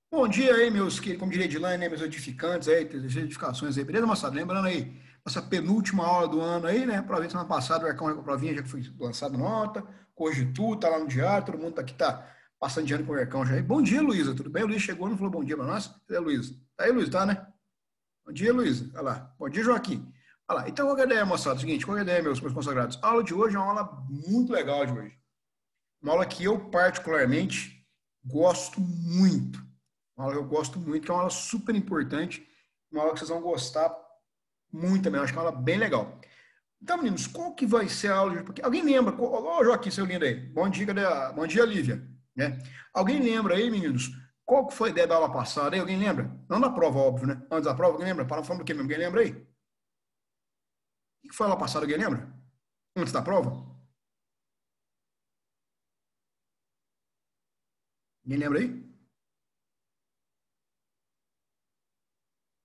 Bom dia aí, meus queridos, como diria Edilane, né, meus edificantes aí, as edificações aí, beleza, moçada? Lembrando aí, nossa penúltima aula do ano aí, né? Prova semana passada, o Ercão com a provinha já foi lançado nota, corrige tudo, tá lá no diário, todo mundo tá aqui, tá passando de ano com o Ercão já aí. Bom dia, Luísa, tudo bem? O Luiz chegou, não falou bom dia pra nós? Cadê, Luísa? Tá aí, Luísa, tá, né? Bom dia, Luísa. Olha lá. Bom dia, Joaquim. Olha lá. Então, qual que é a ideia, moçada? Seguinte, qual que é a ideia, meus consagrados? A aula de hoje é uma aula muito legal de hoje. Uma aula que eu, particularmente, gosto muito. Uma aula que eu gosto muito, que é uma aula super importante, uma aula que vocês vão gostar muito também. Eu acho que é uma aula bem legal. Então, meninos, qual que vai ser a aula de... Porque alguém lembra? Ô, Joaquim, seu lindo aí. Bom dia, Bom dia, Lívia. Né? Alguém lembra aí, meninos? Qual que foi a ideia da aula passada aí? Alguém lembra? Não da prova, óbvio, né? Antes da prova, alguém lembra? Para falando do que mesmo? Alguém lembra aí? O que foi a aula passada? Alguém lembra? Antes da prova? Ninguém lembra aí?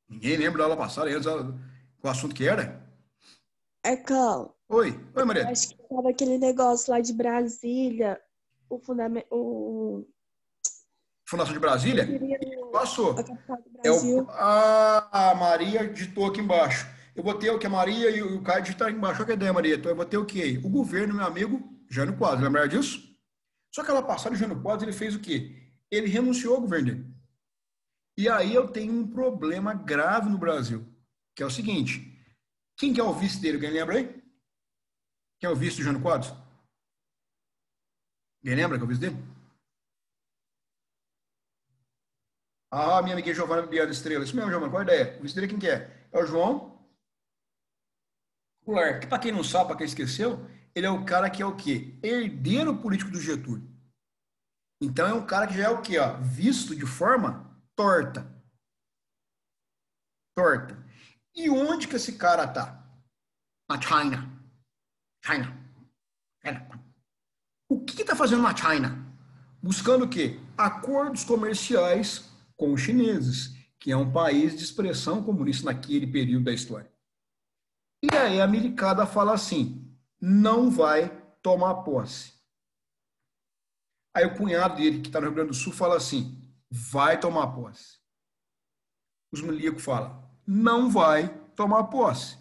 Ninguém lembra da aula passada, aí, antes o assunto que era? É, Cão, Oi, oi, Maria. acho que tava aquele negócio lá de Brasília, o fundamento, Fundação de eu Brasília? queria a Passou. capital do É o, Brasil. a Maria digitou aqui embaixo. Eu botei o que a Maria e o Caio digitaram aqui embaixo. Qual que é a ideia, Maria? Então eu botei o quê? O governo, meu amigo, Jânio Quadros. Lembra disso? Só que ela passada, o Jânio Quadros, ele fez o quê? Ele renunciou ao governo dele. E aí eu tenho um problema grave no Brasil, que é o seguinte. Quem que é o vice dele? Alguém lembra aí? Quem é o vice do Jânio Quadros? Alguém lembra que é o vice dele? Ah, minha amiguinha Giovana Biada Estrela. Isso mesmo, Giovana. Qual a ideia? O vice dele quem que é? É o João Goulart. Que para quem não sabe, para quem esqueceu, ele é o cara que é o quê? Herdeiro político do Getúlio. Então é um cara que já é o quê? Ó, visto de forma torta. Torta. E onde que esse cara tá? Na China. China. China. O que está fazendo na China? Buscando o quê? Acordos comerciais com os chineses, que é um país de expressão comunista naquele período da história. E aí a americana fala assim, não vai tomar posse. Aí o cunhado dele, que está no Rio Grande do Sul, fala assim, vai tomar posse. Os milicos falam, não vai tomar posse.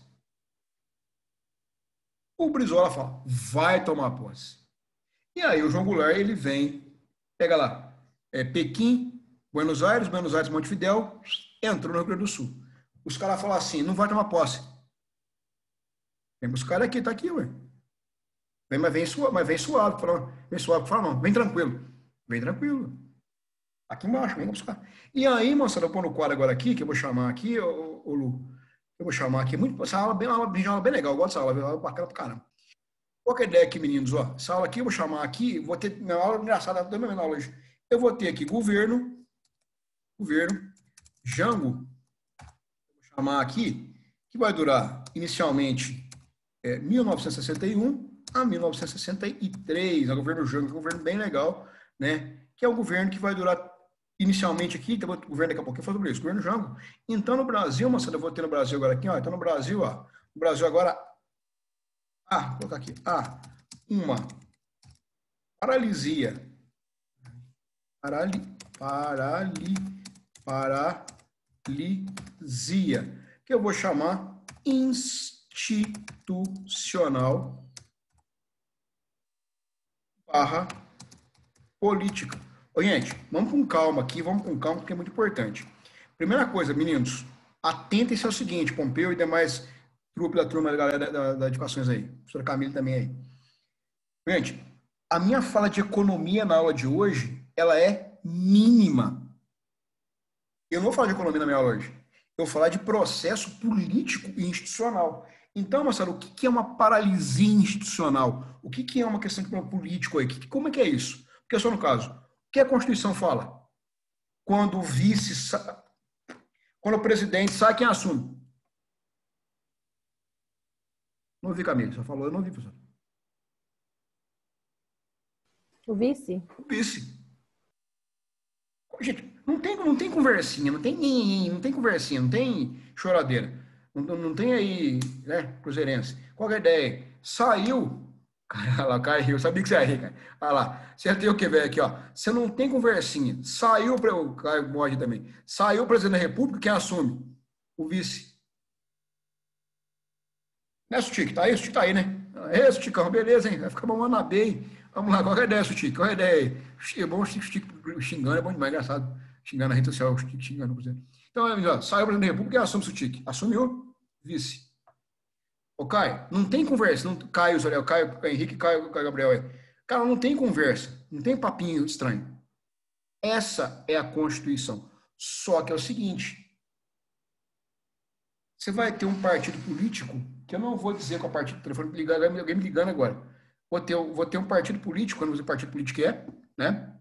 O Brizola fala, vai tomar posse. E aí o João Goulart, ele vem, pega lá, Pequim, Buenos Aires, Montevidéu, entrou no Rio Grande do Sul. Os caras falam assim, não vai tomar posse. Vem buscar aqui, tá aqui, ué. Vem, mas vem suave, fala, não, vem tranquilo. Vem tranquilo. Aqui embaixo, vem buscar. E aí, moçada, eu vou pôr no quadro agora aqui, que eu vou chamar aqui, ô Lu, eu vou chamar aqui, muito, essa aula bem legal, eu gosto dessa aula, é uma aula bacana pra caramba. Qual que é a ideia aqui, meninos? Ó, essa aula aqui eu vou chamar aqui, vou ter minha aula engraçada, da minha aula hoje. Eu vou ter aqui governo, Jango, vou chamar aqui, que vai durar inicialmente 1961 a 1963, é o governo Jango, é um governo bem legal, né? Que é o governo que vai durar inicialmente aqui, tem o governo daqui a pouco, eu falo sobre isso, governo Jango. Então, no Brasil, moçada, eu vou ter no Brasil agora aqui, ó, então no Brasil, ó, no Brasil agora, vou colocar aqui, uma paralisia, paralisia, que eu vou chamar institucional barra política. Ô, gente, vamos com calma aqui, vamos com calma, porque é muito importante. Primeira coisa, meninos, atentem-se ao seguinte, Pompeu e demais trupe da turma da galera da Educações aí, professora Camila também aí. Gente, a minha fala de economia na aula de hoje, ela é mínima. Eu não vou falar de economia na minha aula hoje. Eu vou falar de processo político e institucional. Então, Marcelo, o que é uma paralisia institucional? O que é uma questão de problema político aí? Como é que é isso? Porque só no caso, o que a Constituição fala? Quando o vice, quando o presidente sai, quem assume? Não ouvi, Camila, só falou, eu não ouvi, professor. O vice? O vice. Gente, não tem conversinha, não tem conversinha, não tem choradeira. Não tem aí, né, cruzeirense. Qual é a ideia? Saiu, Olha lá, o cara riu. Eu sabia que você ia rir, cara. Olha lá. Você tem o que, velho? Aqui, ó. Você não tem conversinha. Saiu o Caio Bode também. Saiu o presidente da República, quem assume? O vice. Né, Sutique? Tá aí? Sutique tá aí, né? É, Suticão, beleza, hein? Vai ficar bom na B, hein? Vamos lá, qual é a ideia, Sutique? Qual é a ideia aí? É bom o Sutique xingando, é bom demais, engraçado. Xingando na rede social, o Sutique xingando, por exemplo. Então, ó, saiu o presidente da República, quem assume o Sutique? Assumiu? Vice. Ô, Caio, não tem conversa. Não, Caio, olha, Caio, Henrique, Caio Gabriel aí. Cara, não tem conversa. Não tem papinho estranho. Essa é a Constituição. Só que é o seguinte: você vai ter um partido político, que eu não vou dizer qual partido, o telefone ligando, alguém me ligando agora. Vou ter um partido político, quando você partido político é, né?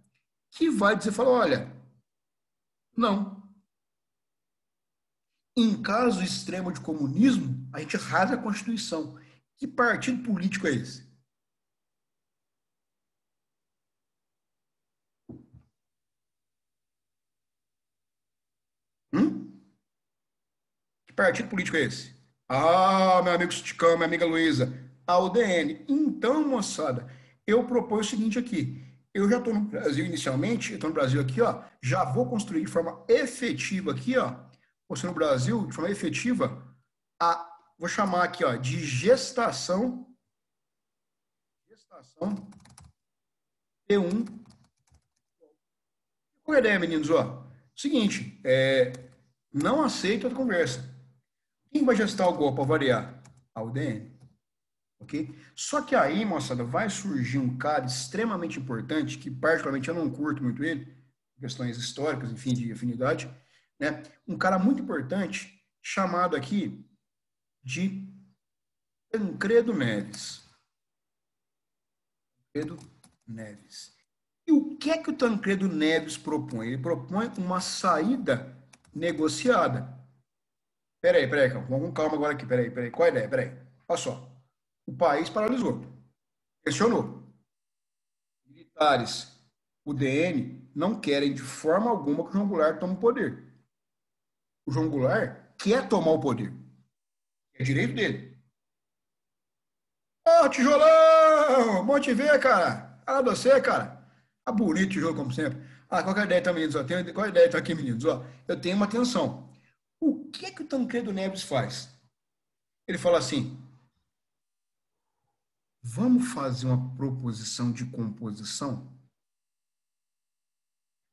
Que vai dizer, fala, olha, não. Em caso extremo de comunismo, a gente rasga a Constituição. Que partido político é esse? Hum? Que partido político é esse? Ah, meu amigo Sticão, minha amiga Luísa, a UDN. Então, moçada, eu proponho o seguinte aqui. Eu já estou no Brasil inicialmente, estou no Brasil aqui, ó, já vou construir de forma efetiva aqui, ó, você no Brasil, de forma efetiva, vou chamar aqui, ó, de gestação P1. Qual é a ideia, meninos? Ó, seguinte, não aceito a conversa. Quem vai gestar o golpe para variar? A UDN. Ok? Só que aí, moçada, vai surgir um cara extremamente importante, que particularmente eu não curto muito ele, questões históricas, enfim, de afinidade, né? Um cara muito importante, chamado aqui de Tancredo Neves. Tancredo Neves. E o que é que o Tancredo Neves propõe? Ele propõe uma saída negociada. Peraí, calma. Vamos com calma agora aqui. Peraí. Qual a ideia? Peraí. Olha só. O país paralisou. Pressionou. Militares, o DN, não querem de forma alguma que o João Goulart tome o poder. O João Goulart quer tomar o poder. É direito dele. Ô, tijolão! Bom te ver, cara. Ah, você, cara. Tá bonito o tijolo, como sempre. Ah, qual é a ideia, tá, meninos? Qual é a ideia, tá aqui, meninos? Ó, eu tenho uma atenção. O que é que o Tancredo Neves faz? Ele fala assim, vamos fazer uma proposição de composição?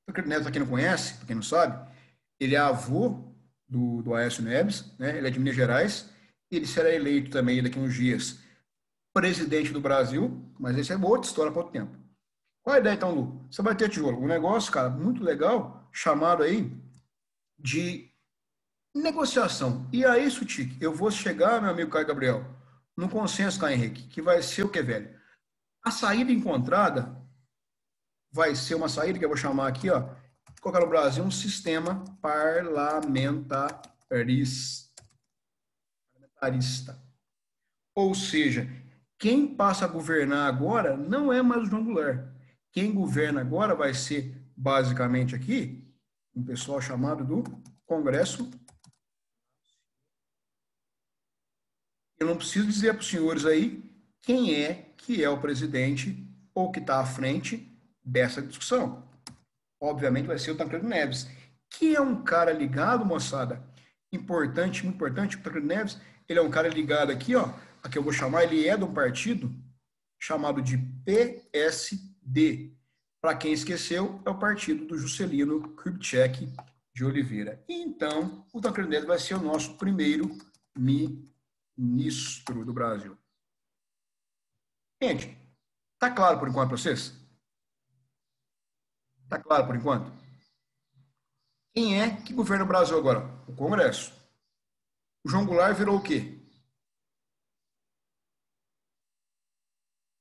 O Tancredo Neves, para quem não conhece, para quem não sabe, ele é avô do Aécio Neves, né? Ele é de Minas Gerais, ele será eleito também daqui a uns dias presidente do Brasil, mas essa é outra história para outro tempo. Qual a ideia então, Lu? Você vai ter, tijolo, um negócio, cara, muito legal, chamado aí de negociação. E aí, Sutique, eu vou chegar, meu amigo Caio Gabriel, no consenso, Caio Henrique, que vai ser o que, velho? A saída encontrada vai ser uma saída que eu vou chamar aqui, ó, de colocar no Brasil um sistema parlamentarista. Ou seja, quem passa a governar agora não é mais o João Goulart. Quem governa agora vai ser, basicamente aqui, um pessoal chamado do Congresso. Eu não preciso dizer para os senhores aí quem é que é o presidente ou que está à frente dessa discussão. Obviamente vai ser o Tancredo Neves, que é um cara ligado, moçada, importante, muito importante. O Tancredo Neves, ele é um cara ligado aqui, ó, aqui eu vou chamar, ele é de um partido chamado de PSD. Para quem esqueceu, é o partido do Juscelino Kubitschek de Oliveira. Então, o Tancredo Neves vai ser o nosso primeiro ministro do Brasil. Gente, tá claro por enquanto para vocês? Tá claro por enquanto? Quem é que governa o Brasil agora? O Congresso. O João Goulart virou o quê?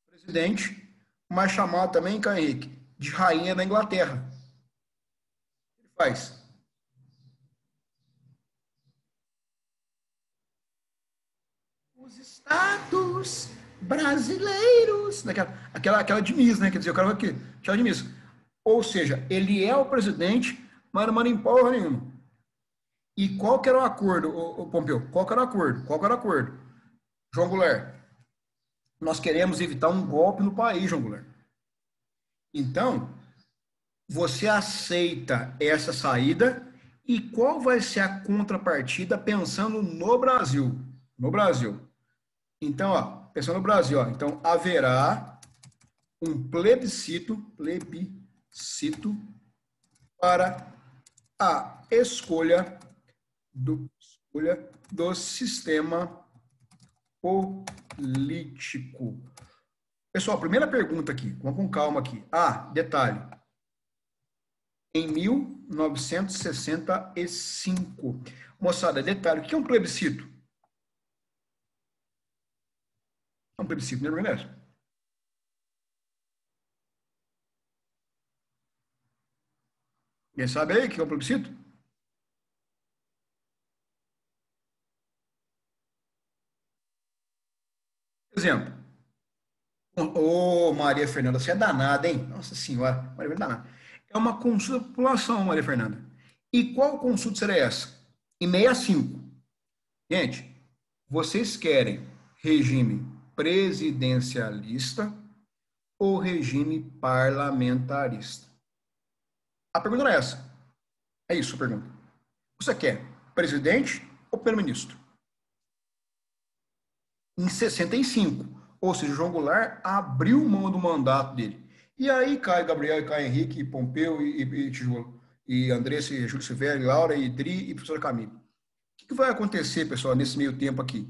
Presidente, mas chamado também, Caio Henrique, de rainha da Inglaterra. O que ele faz? Os estados brasileiros. Aquela de Miss, né? Quer dizer, eu quero aqui, aquela de Miss. Ou seja, ele é o presidente, mas não manda em porra nenhuma. E qual que era o acordo, o Pompeu? Qual que era o acordo? João Goulart. Nós queremos evitar um golpe no país, João Goulart. Então, você aceita essa saída e qual vai ser a contrapartida pensando no Brasil? No Brasil. Então, ó, pensando no Brasil, ó, então haverá um plebiscito para a escolha do sistema político. Pessoal, primeira pergunta aqui, vamos com calma aqui. Detalhe. Em 1965. Moçada, detalhe, o que é um plebiscito? É um plebiscito, não é verdade? Quem sabe aí o que é um plebiscito? Exemplo. Ô, Maria Fernanda, você é danada, hein? Nossa Senhora, Maria Fernanda é danada. É uma consulta da população, Maria Fernanda. E qual consulta será essa? Em 65. Gente, vocês querem regime presidencialista ou regime parlamentarista? A pergunta não é essa. É isso a pergunta. Você quer presidente ou primeiro-ministro? Em 65. Ou seja, João Goulart abriu mão do mandato dele. E aí Caio Gabriel, e Caio Henrique, e Pompeu, e Tijolo, e Andressa, e Júlio Severo, e Laura, e Dri, e professora Camila. O que vai acontecer, pessoal, nesse meio tempo aqui?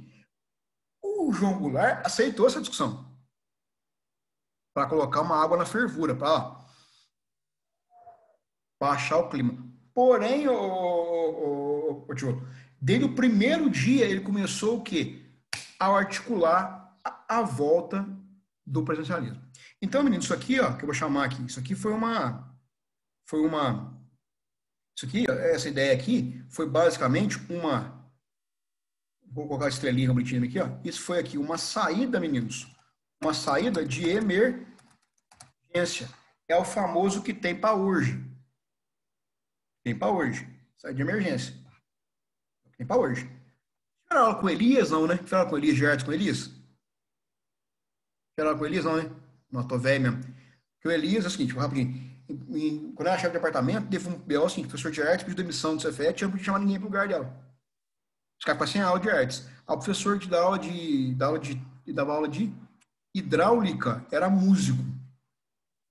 O João Goulart aceitou essa discussão para colocar uma água na fervura, para baixar o clima. Porém, Tijolo, desde o primeiro dia ele começou o quê? A articular a volta do presidencialismo. Então, menino, isso aqui, ó, que eu vou chamar aqui, isso aqui essa ideia aqui foi basicamente vou colocar a estrelinha bonitinha aqui, ó, isso foi aqui uma saída, meninos, uma saída de emergência. É o famoso que tem para hoje. Tem para hoje. Saída de emergência. Tem para hoje. Tiveram aula com Elias, não, né? Tiveram aula com Elias, de artes com Elias? Tiveram aula com Elias, não, né? Não, tô velho mesmo. Porque o Elias é o seguinte, rapidinho. Quando era chefe de departamento, teve um BO assim, professor de artes pediu demissão do Cefet, não podia chamar ninguém pro lugar dela. Os caras passam sem aula de artes. O professor que dava aula de hidráulica era músico.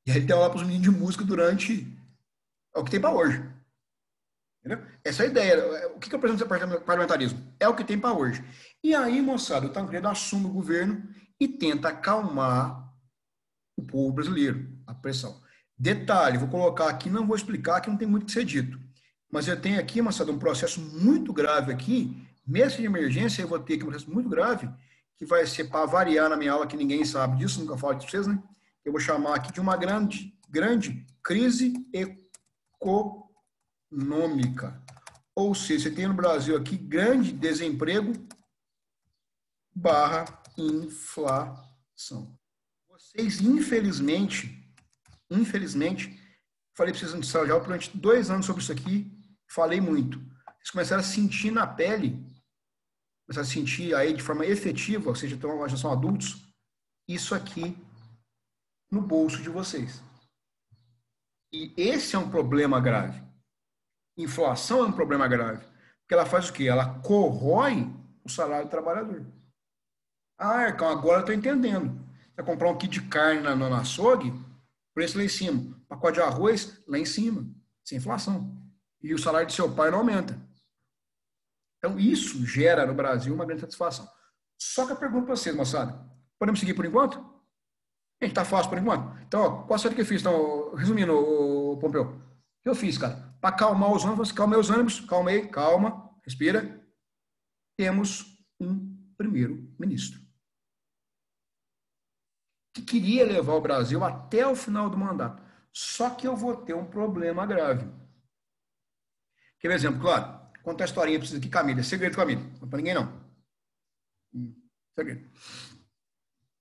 E aí ele deu aula para os meninos de música durante. É o que tem para hoje. Entendeu? Essa é a ideia. O que é o parlamentarismo? É o que tem para hoje. E aí, moçada, o Tancredo assume o governo e tenta acalmar o povo brasileiro, a pressão. Detalhe, vou colocar aqui, não vou explicar, que não tem muito o que ser dito. Mas eu tenho aqui, moçada, um processo muito grave aqui, mesmo de emergência, eu vou ter aqui um processo muito grave, que vai ser para variar na minha aula, que ninguém sabe disso, nunca falo disso para vocês, né? Eu vou chamar aqui de uma grande crise econômica. Ou seja, você tem no Brasil aqui grande desemprego / inflação. Vocês, infelizmente, falei para vocês antes de sala de aula durante 2 anos sobre isso aqui, falei muito. Vocês começaram a sentir na pele, começaram a sentir aí de forma efetiva, ou seja, já são adultos, isso aqui no bolso de vocês. E esse é um problema grave. Inflação é um problema grave. Porque ela faz o quê? Ela corrói o salário do trabalhador. Arcão, agora eu estou entendendo. Você vai comprar um quilo de carne no açougue, preço lá em cima. Pacote de arroz lá em cima. Sem inflação. E o salário do seu pai não aumenta. Então, isso gera no Brasil uma grande satisfação. Só que eu pergunto para vocês, moçada. Podemos seguir por enquanto? Gente, tá fácil por enquanto? Então, ó, qual a que eu fiz? Então, resumindo, Pompeu. O que eu fiz, cara? Para acalmar os ânimos, calmei os ânimos, calmei, calma, respira. Temos um primeiro-ministro que queria levar o Brasil até o final do mandato. Só que eu vou ter um problema grave. Quer ver exemplo? Claro, conta a historinha para vocês aqui, Camila. É segredo, Camila. Não é para ninguém, não. Segredo.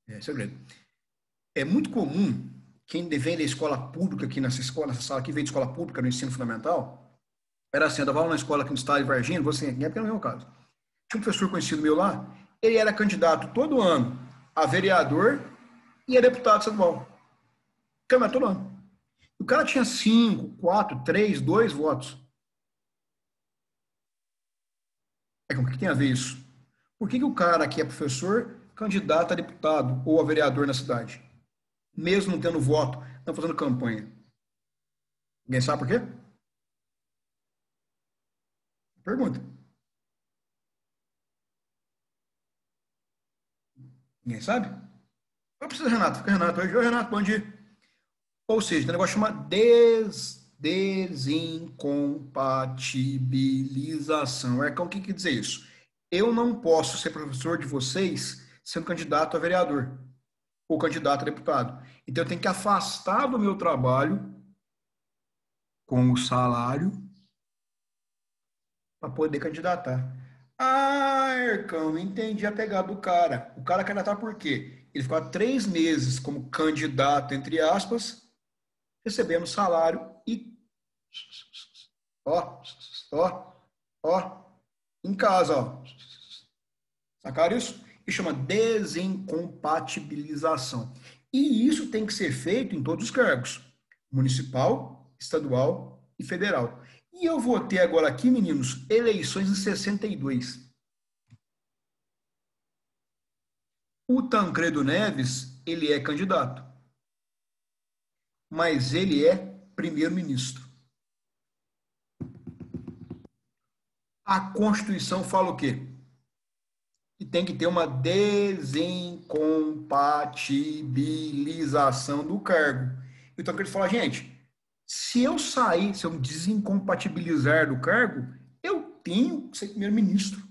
É segredo. É muito comum, quem vem da escola pública aqui nessa sala aqui, veio de escola pública no ensino fundamental, era assim, eu dava aula na escola aqui no estado de Varginha, você é porque não é o meu caso. Tinha um professor conhecido meu lá, ele era candidato todo ano a vereador e a deputado estadual. Câmara todo ano. O cara tinha 5, 4, 3, 2 votos. Com o que tem a ver isso? Por que o cara que é professor, candidato a deputado ou a vereador na cidade? Mesmo não tendo voto, não fazendo campanha. Ninguém sabe por quê? Pergunta. Ninguém sabe? Não precisa, Renato. Fica Renato hoje. Oi, Renato, bom dia. Ou seja, tem um negócio que chama desincompatibilização. O que quer dizer isso? Eu não posso ser professor de vocês sendo candidato a vereador ou candidato a deputado. Então, eu tenho que afastar do meu trabalho com o salário para poder candidatar. Ah, Ercão, entendi a pegada do cara. O cara candidatar por quê? Ele ficou 3 meses como candidato, entre aspas, recebendo salário e em casa, sacaram isso? Isso chama desincompatibilização. E isso tem que ser feito em todos os cargos, municipal, estadual e federal. E eu vou ter agora aqui, meninos, eleições em 62. O Tancredo Neves, ele é candidato, mas ele é primeiro-ministro. A Constituição fala o quê? Que tem que ter uma desincompatibilização do cargo. Então, o Tancredo fala, gente, se eu sair, se eu me desincompatibilizar do cargo, eu tenho que ser primeiro-ministro.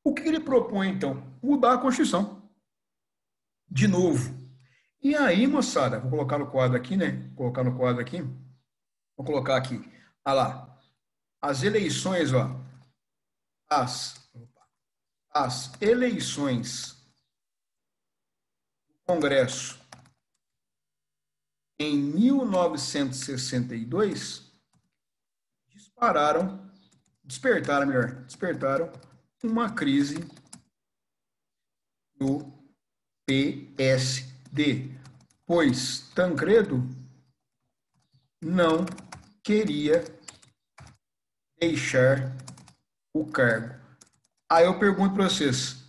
O que ele propõe, então? Mudar a Constituição. De novo. E aí, moçada, vou colocar no quadro aqui, né? Vou colocar no quadro aqui. Vou colocar aqui. Olha lá. As eleições, ó. As eleições do Congresso em 1962 despertaram uma crise no PSD, pois Tancredo não queria deixar o cargo. Aí eu pergunto para vocês,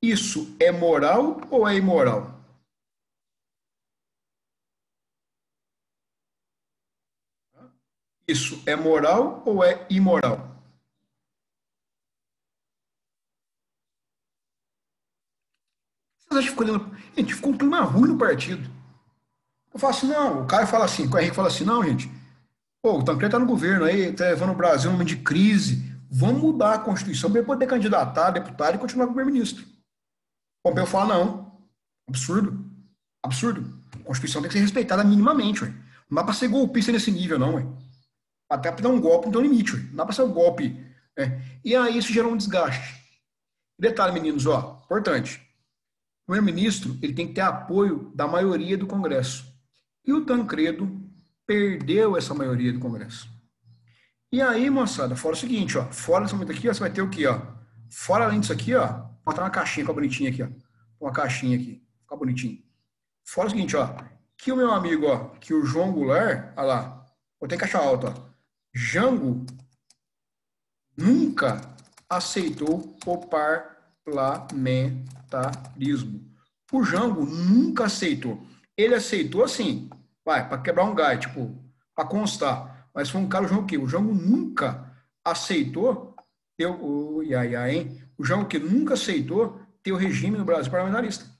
isso é moral ou é imoral? Isso é moral ou é imoral? Vocês acham que ficou... Gente, ficou um clima ruim no partido. Eu falo assim, não, o Caio fala assim, o Henrique fala assim, não, gente, pô, o Tancredo tá no governo aí, tá levando o Brasil num momento de crise, vamos mudar a Constituição para ele poder candidatar a deputado e continuar como primeiro-ministro. O Pompeu fala, não, absurdo, absurdo. A Constituição tem que ser respeitada minimamente, ué. Não dá para ser golpista nesse nível, não, ué. Até para dar um golpe não tem um limite, ué. Não dá para ser um golpe. Né? E aí isso gerou um desgaste. Detalhe, meninos, ó, importante. O primeiro-ministro, ele tem que ter apoio da maioria do Congresso. E o Tancredo perdeu essa maioria do Congresso. E aí, moçada, fora o seguinte, ó, fora desse momento aqui, ó, você vai ter o quê, ó? Fora além disso aqui, ó, vou botar uma caixinha, fica bonitinha aqui, ó. Uma caixinha aqui, fica bonitinho. Fora o seguinte, ó, que o meu amigo, ó, que o João Goulart, olha lá, vou ter caixa alta, ó. Jango nunca aceitou o parlamentarismo. O Jango nunca aceitou. Ele aceitou assim, vai, para quebrar um galho, tipo, para constar. Mas foi um cara, o Jango que? O Jango nunca aceitou ter o Jango que nunca aceitou ter o regime no Brasil parlamentarista.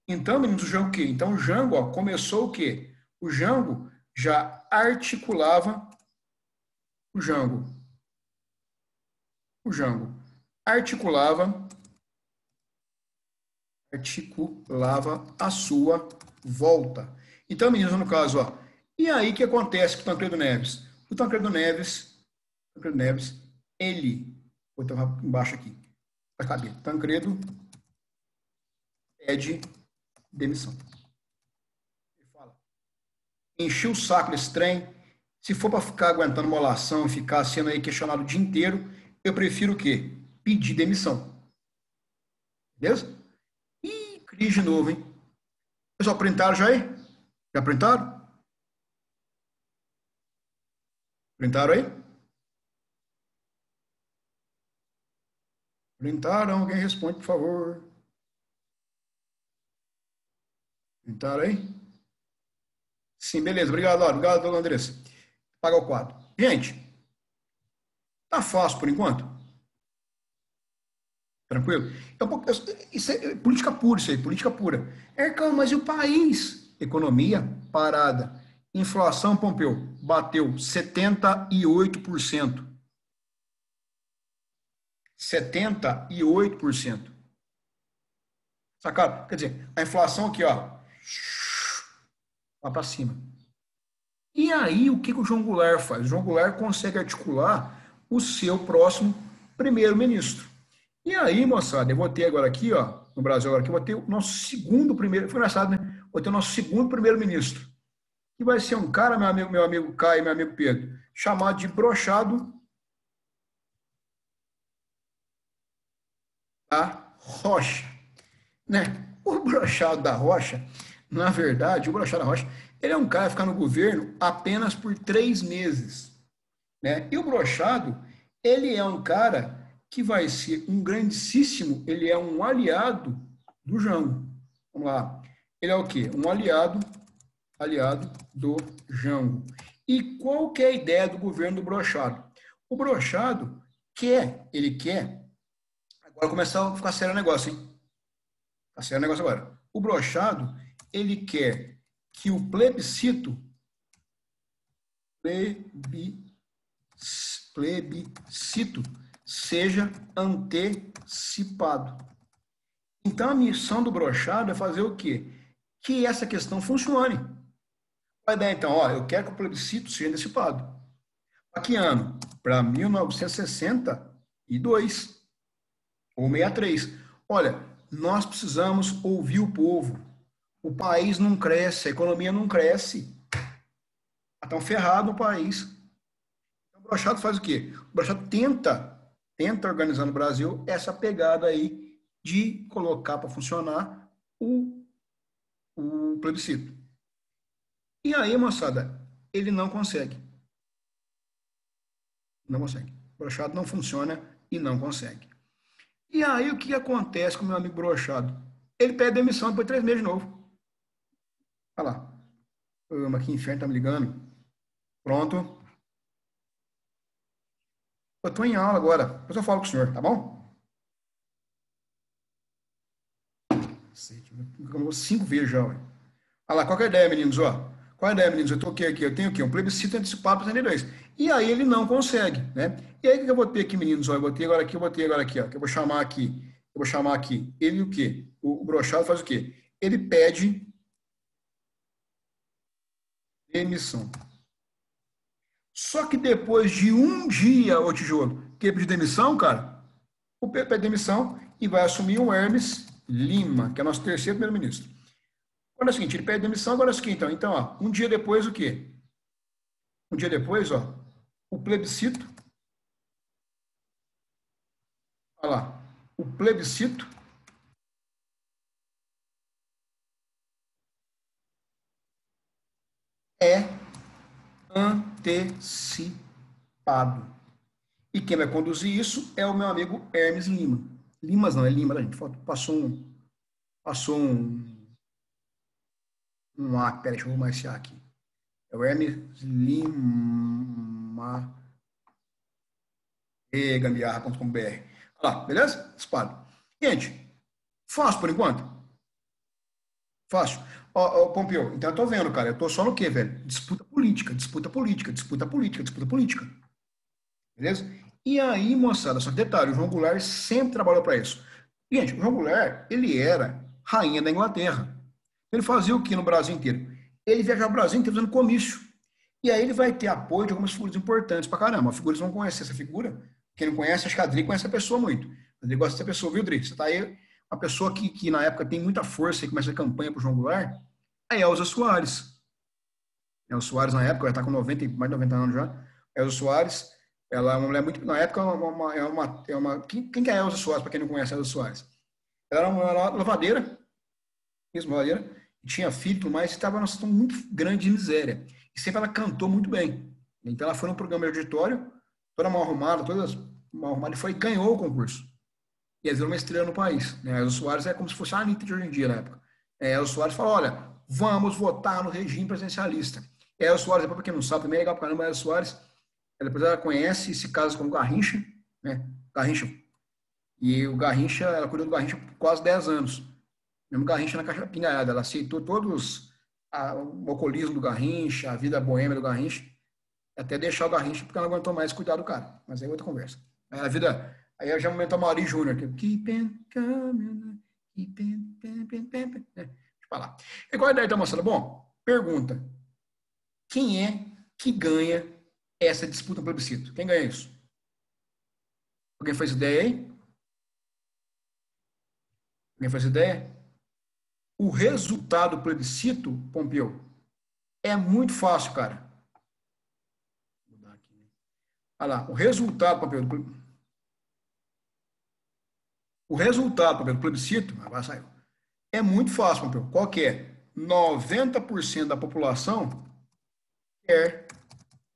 Então, meninos, o Jango o quê? Então, o Jango, ó, começou o quê? O Jango já articulava o Jango articulava a sua volta. Então, meninos, no caso, ó, e aí o que acontece com o Tancredo Neves? O Tancredo Neves, ele, vou botar embaixo aqui, vai caber, Tancredo pede demissão. Ele fala, enchi o saco desse trem, se for para ficar aguentando molação e ficar sendo aí questionado o dia inteiro, eu prefiro o quê? Pedir demissão. Beleza? E Cris de novo, hein? Pessoal, printaram já aí? Já printaram? Printaram aí? Printaram? Alguém responde, por favor. Printaram aí? Sim, beleza. Obrigado, Laura. Obrigado, dona Andressa. Paga o quadro. Gente, tá fácil por enquanto? Tranquilo? Isso é política pura, isso aí, política pura. Ercão, mas e o país? Economia parada. Inflação, Pompeu, bateu 78%. 78%. Sacado? Quer dizer, a inflação aqui, ó, lá para cima. E aí, o que o João Goulart faz? O João Goulart consegue articular o seu próximo primeiro-ministro. E aí, moçada, eu vou ter agora aqui, ó, no Brasil, agora aqui, eu vou ter o nosso segundo primeiro. Foi engraçado, né? Vou ter o nosso segundo primeiro-ministro. Que vai ser um cara, meu amigo Caio, meu amigo Pedro, chamado de Brochado da Rocha. Né? O Brochado da Rocha, na verdade, o Brochado da Rocha, ele é um cara que fica no governo apenas por 3 meses. Né? E o Brochado, ele é um cara que vai ser um grandíssimo, ele é um aliado do Jango. Vamos lá. Ele é o quê? Um aliado do Jango. E qual que é a ideia do governo do Brochado? O Brochado ele quer, agora começar a ficar sério o negócio, hein? Tá sério o negócio agora. O Brochado, ele quer que o plebiscito seja antecipado. Então, a missão do Brochado é fazer o quê? Que essa questão funcione. Vai dar, então, ó, eu quero que o plebiscito seja antecipado. Para que ano? Para 1962 ou 63. Olha, nós precisamos ouvir o povo. O país não cresce, a economia não cresce. Estão ferrados no país. Então, o Brochado faz o quê? O Brochado tenta organizar no Brasil essa pegada aí de colocar para funcionar o plebiscito. E aí, moçada, ele não consegue. Não consegue. O Brochado não funciona e não consegue. E aí, o que acontece com o meu amigo Brochado? Ele pede demissão depois de 3 meses de novo. Olha lá. Mas que inferno, tá me ligando. Pronto. Eu estou em aula agora. Depois eu falo com o senhor, tá bom? 5 vezes já. Olha lá, qual que é a ideia, meninos? Ó, qual é a ideia, meninos? Eu toquei aqui, eu tenho aqui um plebiscito antecipado para 72. E aí ele não consegue, né? E aí o que eu vou ter aqui, meninos? Ó, eu botei agora aqui, ó, que eu vou chamar aqui. Ele o quê? O Brochado faz o quê? Ele pede demissão. Só que depois de um dia, ô tijolo, que ele pediu demissão, cara, o Pedro pede demissão e vai assumir o Hermes Lima, que é nosso terceiro primeiro-ministro. Agora é o seguinte, ele pede demissão, agora é o seguinte, então, ó, um dia depois o quê? Um dia depois, ó, o plebiscito, olha lá, o plebiscito é antecipado. E quem vai conduzir isso é o meu amigo Hermes Lima. Limas não, é Lima, né, gente? Passou um A, peraí, deixa eu arrumar esse A aqui. É o Hermes Lima gambiarra.com.br. Olha lá, beleza? Espalho. Gente, fácil por enquanto? Fácil. Ó, Pompeu, então eu tô vendo, cara, eu tô só no quê, velho? Disputa política. Beleza? E aí, moçada, só que detalhe, o João Goulart sempre trabalhou para isso. Gente, o João Goulart, ele era rainha da Inglaterra. Ele fazia o que no Brasil inteiro? Ele viajava o Brasil inteiro fazendo comício. E aí ele vai ter apoio de algumas figuras importantes pra caramba. As figuras vão conhecer essa figura. Quem não conhece, acho que a Adri conhece a pessoa muito. A Adri gosta dessa pessoa, viu, Adri? Você tá aí, uma pessoa que na época tem muita força e começa a campanha pro João Goulart, é a Elza Soares. A Elza Soares, na época, ela tá com mais de 90 anos já. A Elza Soares, ela é uma mulher muito... Na época, quem que é a Elza Soares, para quem não conhece a Elza Soares? Ela era uma lavadeira, esmoladeira, e tinha filho e tudo mais, e estava numa situação muito grande de miséria. E sempre ela cantou muito bem. Então ela foi num programa de auditório, toda mal arrumada, toda mal arrumada, e foi e ganhou o concurso. E eles viram uma estrela no país. Né? A Elza Soares é como se fosse a Anitta de hoje em dia, na época. A Elza Soares falou, olha, vamos votar no regime presidencialista. E a Elza Soares, para quem não sabe, também é legal para caramba, a Elza Soares, depois ela conhece e se casa com o Garrincha, né? Garrincha. E o Garrincha, ela cuidou do Garrincha por quase 10 anos. Mesmo Garrincha na caixa pingalhada. Ela aceitou todos o alcoolismo do Garrincha, a vida boêmia do Garrincha, até deixar o Garrincha porque ela não aguentou mais cuidar do cara. Mas aí é outra conversa. Aí a vida. Aí já é o momento a Mauri Júnior. Keep on coming, keep on, né? Deixa eu falar. E qual a ideia da moçada? Bom, pergunta. Quem é que ganha essa disputa no plebiscito? Quem ganha isso? Alguém faz ideia aí? Alguém faz ideia? O resultado do plebiscito, Pompeu, é muito fácil, cara. Vou mudar aqui, né? Olha lá, o resultado, Pompeu, do plebiscito, agora saiu, é muito fácil, Pompeu. Qual que é? 90% da população quer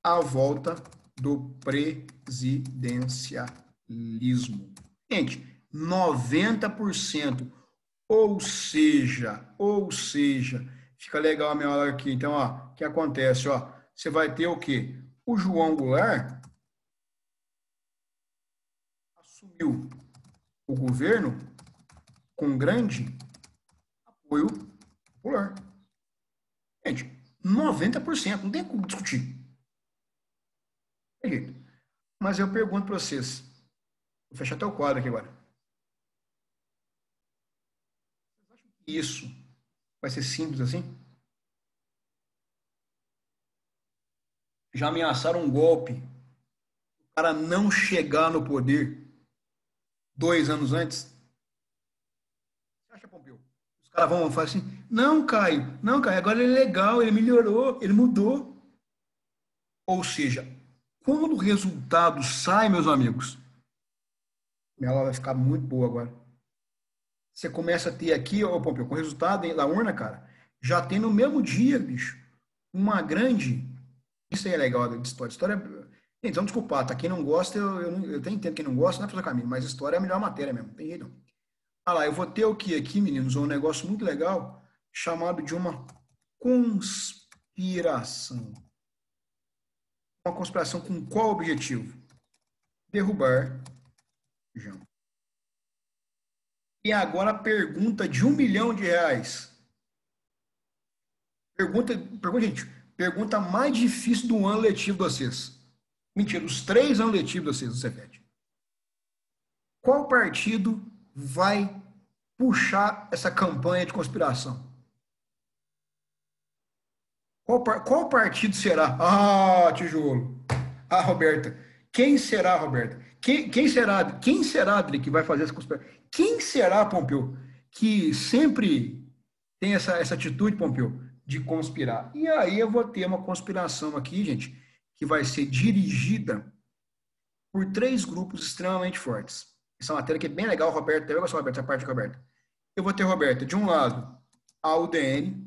a volta do presidencialismo. Gente, 90%. Ou seja, fica legal a minha aula aqui. Então, ó, o que acontece? Ó, você vai ter o quê? O João Goulart assumiu o governo com grande apoio popular. Gente, 90%, não tem como discutir. Mas eu pergunto para vocês, vou fechar até o quadro aqui agora. Isso vai ser simples assim? Já ameaçaram um golpe para não chegar no poder 2 anos antes? Você acha, Pompeu? Os caras vão falar assim, não, Caio, agora ele é legal, ele melhorou, ele mudou. Ou seja, quando o resultado sai, meus amigos, minha aula vai ficar muito boa agora. Você começa a ter aqui, ô Pompeu, com o resultado da urna, cara, já tem no mesmo dia, bicho, uma grande. Isso aí é legal de história. História. Então, desculpa, tá? Quem não gosta, eu até entendo quem não gosta, não é fazer caminho, mas história é a melhor matéria mesmo, não tem jeito não. Ah lá, eu vou ter o que aqui, meninos? Um negócio muito legal chamado de uma conspiração. Uma conspiração com qual objetivo? Derrubar João. E agora a pergunta de R$ 1 milhão. Gente, pergunta mais difícil do ano letivo de vocês. Mentira, os 3 anos letivos de vocês, do Cefet. Qual partido vai puxar essa campanha de conspiração? Qual partido será? Ah, tijolo. Ah, Roberta. Quem será, Roberta? Quem será, Adri, que vai fazer essa conspiração? Quem será, Pompeu, que sempre tem essa atitude, Pompeu, de conspirar? E aí eu vou ter uma conspiração aqui, gente, que vai ser dirigida por 3 grupos extremamente fortes. Essa matéria aqui é bem legal, Roberta. Eu gosto, Roberta, essa parte de Roberta. Eu vou ter, Roberta, de um lado, a UDN,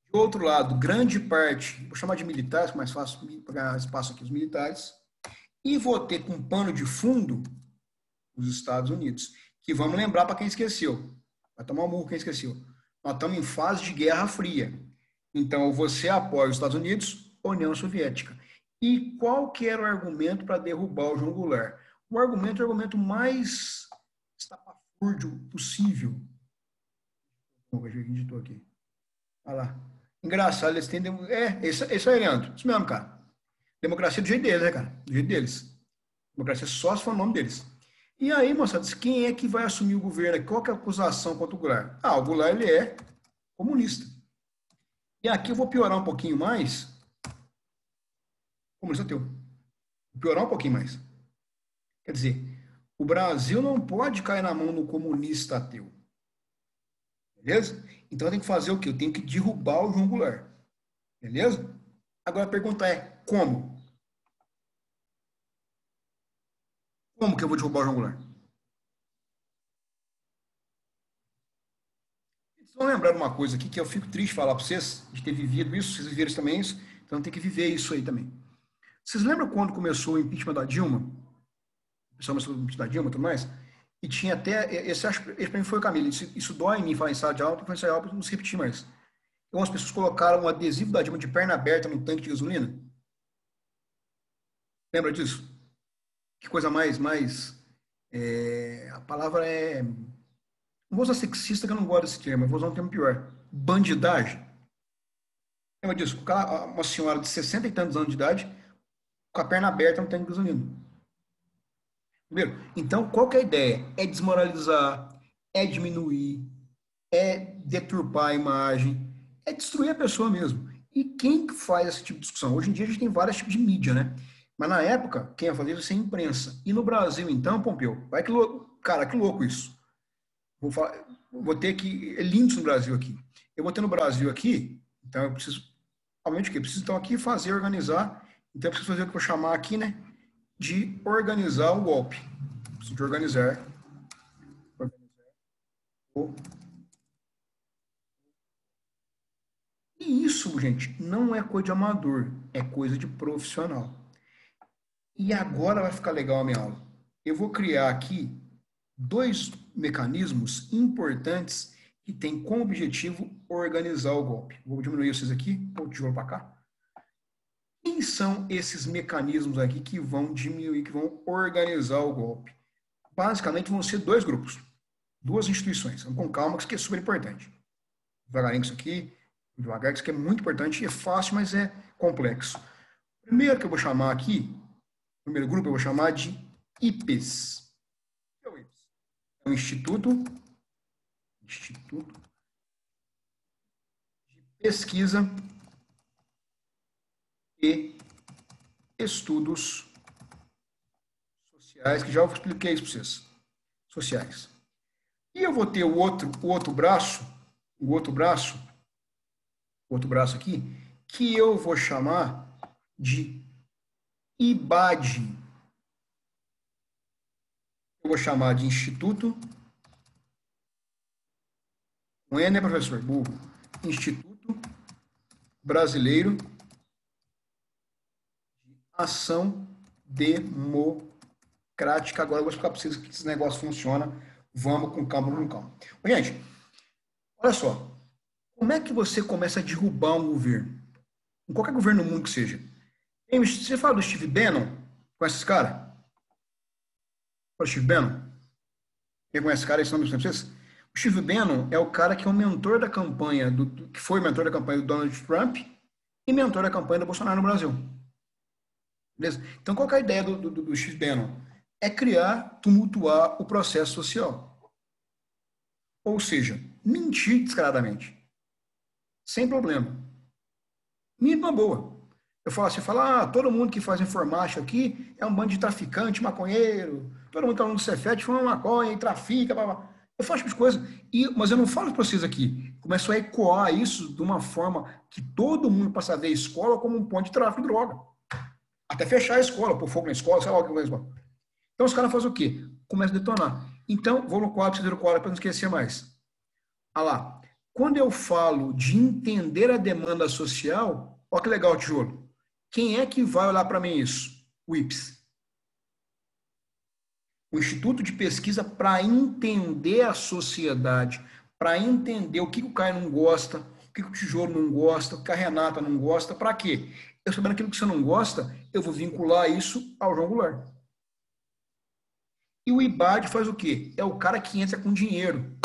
de outro lado, grande parte, vou chamar de militares, mais fácil pegar espaço aqui, os militares, e vou ter com pano de fundo os Estados Unidos, que vamos lembrar para quem esqueceu, vai tomar um murro quem esqueceu, nós estamos em fase de Guerra Fria, então você apoia os Estados Unidos, União Soviética. E qual que era o argumento para derrubar o João Goulart? O argumento mais estapafúrdio possível. Vamos ver o que editou aqui. Olha lá. Engraçado, eles têm. Isso aí, Leandro. Isso mesmo, cara. Democracia do jeito deles, né, cara? Do jeito deles. Democracia só se for o nome deles. E aí, moçada, quem é que vai assumir o governo? Qual que é a acusação contra o Goulart? Ah, o Goulart, ele é comunista. E aqui eu vou piorar um pouquinho mais. Comunista ateu. Vou piorar um pouquinho mais. Quer dizer, o Brasil não pode cair na mão do comunista ateu. Beleza? Então eu tenho que fazer o quê? Eu tenho que derrubar o João Goulart. Beleza? Agora a pergunta é, como? Como que eu vou derrubar o João Goulart? vão lembrar de uma coisa aqui que eu fico triste de falar para vocês, de ter vivido isso, vocês viveram também isso, então tem que viver isso aí também. Vocês lembram quando começou o impeachment da Dilma? O pessoal começou o impeachment da Dilma e tudo mais? E tinha até, esse para mim foi o Camilo, isso dói em mim falar em sala de aula, porque em sala de aula não se repetir mais. Então as pessoas colocaram um adesivo da Dilma de perna aberta no tanque de gasolina. Lembra disso? Que coisa a palavra é, não vou usar sexista, que eu não gosto desse termo, eu vou usar um termo pior. Bandidagem. Lembra disso? Uma senhora de 60 e tantos anos de idade, com a perna aberta no tanque de gasolina. Primeiro, então, qual que é a ideia? É desmoralizar, é diminuir, é deturpar a imagem, é destruir a pessoa mesmo. E quem faz esse tipo de discussão? Hoje em dia a gente tem vários tipos de mídia, né? Mas na época, quem ia fazer isso é a imprensa. E no Brasil, então, Pompeu, vai que louco, cara, que louco isso. Vou ter que, é lindo isso no Brasil aqui. Eu vou ter no Brasil aqui, então eu preciso, obviamente o quê? Eu preciso então aqui fazer, organizar, então eu preciso fazer o que eu vou chamar aqui, né? De organizar o golpe. Preciso de organizar o... E isso, gente, não é coisa de amador, é coisa de profissional. E agora vai ficar legal a minha aula. Eu vou criar aqui 2 mecanismos importantes que têm como objetivo organizar o golpe. Vou diminuir vocês aqui, pôr o tijolo para cá. Quem são esses mecanismos aqui que vão diminuir, que vão organizar o golpe? Basicamente vão ser 2 grupos, 2 instituições. Vamos com calma, que isso aqui é super importante. Devagarinho isso aqui, devagar, que isso aqui é muito importante, é fácil, mas é complexo. Primeiro que eu vou chamar aqui, primeiro grupo eu vou chamar de IPES. O que é o IPES? É um Instituto de Pesquisa e Estudos Sociais, que já eu expliquei isso para vocês. Sociais. E eu vou ter o outro braço aqui, que eu vou chamar de IBAD. Eu vou chamar de Instituto, com N, né, professor? Burro. Instituto Brasileiro de Ação Democrática. Agora eu vou explicar para vocês que esse negócio funciona. Vamos com calma. Gente, olha só. Como é que você começa a derrubar um governo? Em qualquer governo do mundo que seja. Você fala do Steve Bannon? Conhece esse cara? Fala Steve Bannon? Quem conhece esse cara? Esse nome de vocês? O Steve Bannon é o cara que é o mentor da campanha, que foi mentor da campanha do Donald Trump e mentor da campanha do Bolsonaro no Brasil. Beleza? Então, qual que é a ideia do Steve Bannon? É criar, tumultuar o processo social. Ou seja, mentir descaradamente. Sem problema. Mínima boa. Eu falo assim, todo mundo que faz informática aqui é um bando de traficante, maconheiro, todo mundo que está no Cefet fuma maconha e trafica, blá, blá. Eu faço as coisas, mas eu não falo para vocês aqui. Começou a ecoar isso de uma forma que todo mundo passa a ver a escola como um ponto de tráfico de droga. Até fechar a escola, pôr fogo na escola, sei lá o que coisa. Então os caras fazem o quê? Começam a detonar. Então, vou no quadro, vocês viram o quadro para não esquecer mais. Olha lá. Quando eu falo de entender a demanda social, olha que legal o tijolo. Quem é que vai olhar para mim isso? O IPES. O Instituto de Pesquisa para entender a sociedade, para entender o que o Caio não gosta, o que o tijolo não gosta, o que a Renata não gosta, para quê? Eu sabendo aquilo que você não gosta, eu vou vincular isso ao João Goulart. E o IBAD faz o quê? É o cara que entra com dinheiro,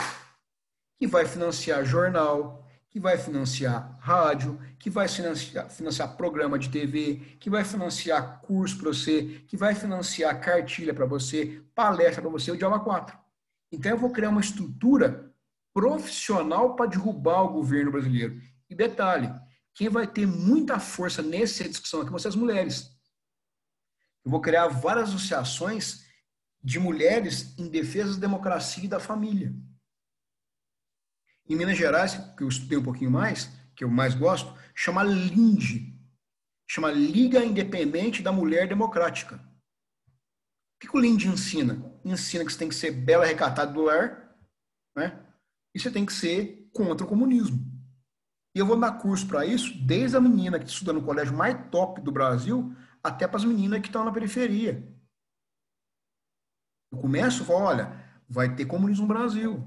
que vai financiar jornal, que vai financiar rádio, que vai financiar programa de TV, que vai financiar curso para você, que vai financiar cartilha para você, palestra para você, o diabo 4. Então eu vou criar uma estrutura profissional para derrubar o governo brasileiro. E detalhe, quem vai ter muita força nessa discussão aqui vão ser as mulheres. Eu vou criar várias associações de mulheres em defesa da democracia e da família. Em Minas Gerais, que eu estudei um pouquinho mais, que eu mais gosto, chama LINDE. Chama Liga Independente da Mulher Democrática. O que o LINDE ensina? Ensina que você tem que ser bela, recatada do lar, né? E você tem que ser contra o comunismo. E eu vou dar curso para isso, desde a menina que estuda no colégio mais top do Brasil, até para as meninas que estão na periferia. Eu começo e falo, olha, vai ter comunismo no Brasil.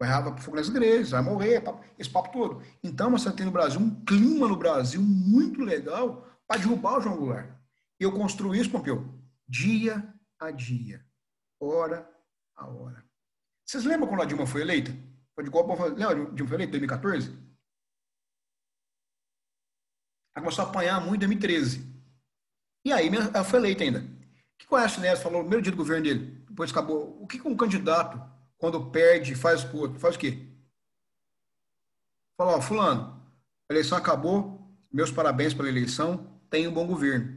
Vai para fogo nas igrejas, vai morrer, esse papo todo. Então, você tem no Brasil um clima no Brasil muito legal para derrubar o João Goulart. E eu construo isso, Pompeu, dia a dia, hora a hora. Vocês lembram quando a Dilma foi eleita? Foi de Copa, lembra? A Dilma foi eleita em 2014? Ela começou a apanhar muito em 2013. E aí ela foi eleita ainda. O que o Aécio Neves falou no primeiro dia do governo dele? Depois acabou. O que um candidato, quando perde, faz pro outro? Faz o quê? Fala, ó, fulano, a eleição acabou, meus parabéns pela eleição, tenha um bom governo.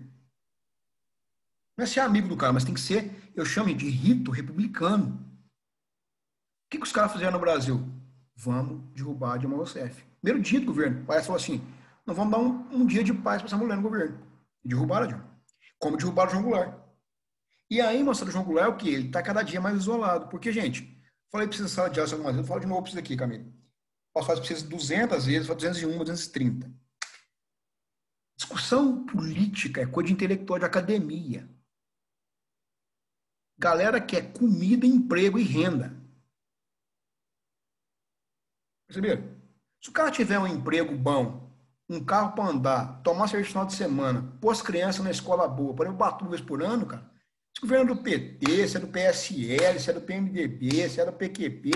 Não é ser amigo do cara, mas tem que ser, eu chamo de rito republicano. O que os caras fizeram no Brasil? Vamos derrubar a Dilma Rousseff. Primeiro dia do governo, o Aécio falou assim, não vamos dar um dia de paz para essa mulher no governo. E derrubaram a Dilma. Como derrubaram o João Goulart. E aí, mostrando o João Goulart, o que? Ele está cada dia mais isolado. Porque, gente, falei para vocês na sala de aula algumas vezes, eu falo de novo para vocês aqui, Camilo. Posso fazer para vocês 200 vezes, falo 201, 230. Discussão política é coisa de intelectual de academia. Galera quer comida, emprego e renda. Perceberam? Se o cara tiver um emprego bom, um carro para andar, tomar cerveja no final de semana, pôr as crianças na escola boa, por exemplo, bater uma vez por ano, cara, se o governo é do PT, se é do PSL, se é do PMDB, se é do PQP,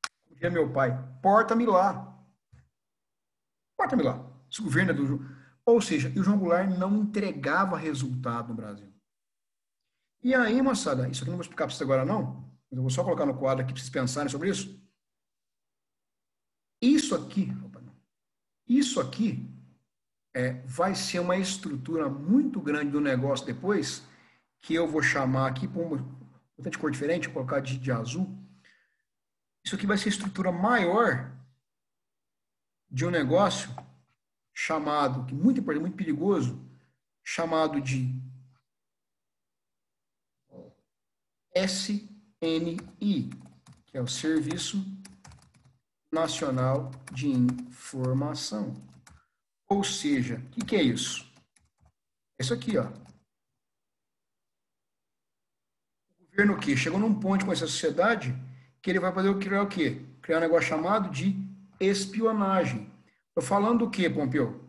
como diria meu pai, porta-me lá. Porta-me lá. Esse governo é do... Ou seja, o João Goulart não entregava resultado no Brasil. E aí, moçada, isso aqui não vou explicar para vocês agora não, mas eu vou só colocar no quadro aqui para vocês pensarem sobre isso. Isso aqui vai ser uma estrutura muito grande do negócio depois, que eu vou chamar aqui, de cor diferente, vou colocar de azul. Isso aqui vai ser a estrutura maior de um negócio chamado, que muito importante, muito perigoso, chamado de SNI, que é o Serviço Nacional de Informação. Ou seja, o que é isso? Isso aqui, ó. O governo o quê? Chegou num ponto com essa sociedade que ele vai poder criar o quê? Criar um negócio chamado de espionagem. Estou falando do quê, Pompeu?